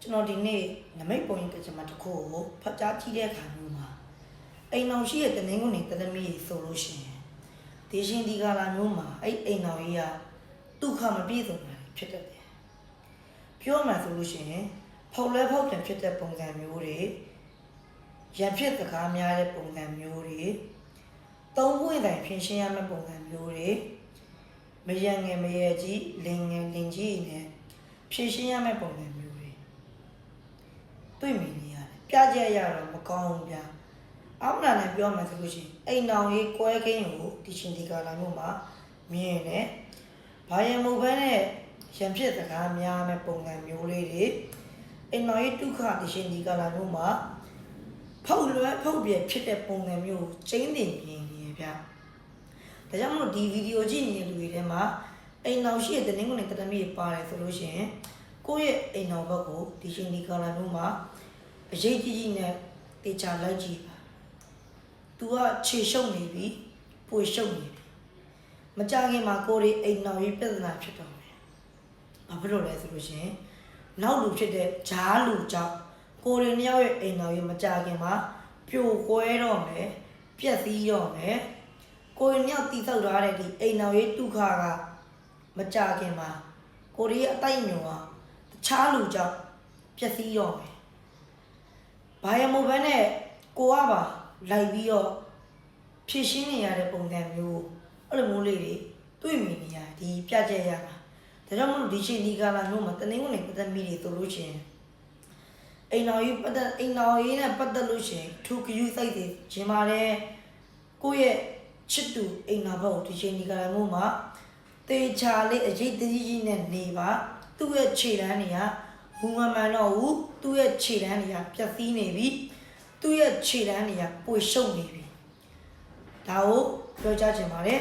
ကျွန်တော်ဒီနေ့နမိတ်ပုံရင်ကကျွန်မတစ်ခုကိုဖတ်ကြားကြည့်တဲ့အခါမျိုးမှာအိမ်အောင်ရှိရဲ့တနင်္ဂနွေတသမီးဆိုလို့ရှိရင်ဒီရှင်ဒီကလာမျိုးမှာအဲ့အိမ်အောင်ကြီးကဒုက္ခမပြည့်စုံတာဖြစ်တတ်တယ်ပြောမှဆိုလို့ရှိရင်ဖောက်လဲဖောက်ပြန်ဖြစ်တဲ့ပုံစံမျိုးတွေရံဖြစ်စကားများတဲ့ပုံစံမျိုးတွေသုံးပွင့်တိုင်ဖြစ်ရှင်းရမယ့်ပုံစံမျိုးတွေမရငယ်မရကြီးလင်ငယ်လင်ကြီးနဲ့ဖြစ်ရှင်းရမယ့်ပုံစံမျိုးတွေတွေ့မြင်နေရတယ်ပြကြရတော့မကောင်းဘူးဗျာအောက်လာနဲ့ပြောမှဆိုလို့ရှိရင်အိမ်တော်ကြီးကွဲခင်းကိုဒီရှင်ဒီကလာမျိုးမှာမြင်တယ်ဘာရမဟုတ်ဘဲနဲ့ရံဖြစ်စကားများမယ့်ပုံစံမျိုးလေးတွေအိမ်တော်ကြီးဒုက္ခဒီရှင်ဒီကလာမျိုးမှာဖောက်လွဲဖောက်ပြဖြစ်တဲ့ပုံစံမျိုးကျင်းတင်မြင်နေဗျာဒါကြောင့်မလို့ဒီဗီဒီယိုကြည့်နေတဲ့လူတွေထဲမှာအိမ်တော်ရှိတဲ့တင်းကုန်နဲ့တတမီပါတယ်ဆိုလို့ရှိရင်ကိုယ့်ရဲ့အိမ်တော်ဘက်ကိုဒီရှင်ဒီကလာမျိုးမှာအရေးကြီးကြီးနဲ့တေချာလိုက်ကြည့်ပါ။ तू ကခြေရှုပ်နေပြီပွေရှုပ်နေပြီမကြခင်မှာကိုရီအိမ်တော်ကြီးပြဿနာဖြစ်တော့မယ်။ဘာဖြစ်လို့လဲဆိုလို့ရှိရင်နောက်လူဖြစ်တဲ့ဂျားလူကြောင့်ကိုရီနှစ်ယောက်ရဲ့အိမ်တော်ကြီးမကြခင်မှာပြိုကွဲတော့မယ်ပြက်စီးတော့မယ်ကိုရီနှစ်ယောက်တီးဆောက်ထားတဲ့ဒီအိမ်တော်ကြီးဒုက္ခကမကြခင်မှာကိုရီရဲ့အတိုက်မျိုးကတခြားလူကြောင့်ပြက်စီးတော့မယ်။ဘာရမို့ဘဲနဲ့ကိုကပါလိုက်ပြီးတော့ဖြည့်ရှင်းနေရတဲ့ပုံစံမျိုးအဲ့လိုမျိုးလေးတွေတွေ့မြင်နေရဒီပြကြရတာဒါကြောင့်မလို့ဒီချိန်ဒီကလာမျိုးမှာတနင်္ဂနွေပတ်သက်မိတွေဆိုလို့ရှိရင်အိမ်တော်ကြီးပတ်သက်အိမ်တော်ကြီးနဲ့ပတ်သက်လို့ရှိရင်ထူကယူစိတ်တွေဂျင်ပါတယ်ကိုယ့်ရဲ့ချစ်သူအိမ်တော်ဘက်ကိုဒီချိန်ဒီကလာမျိုးမှာတေချာလေးအရေးတကြီးကြီးနဲ့နေပါသူ့ရဲ့ခြေတန်းတွေကဘူးမမှန်တော့ဘူးသူ့ရဲ့ခြေတန်းတွေကပြတ်သီးနေပြီသူ့ရဲ့ခြေတန်းတွေကပွေရှုပ်နေပြီဒါကိုပြောကြားချင်ပါတယ်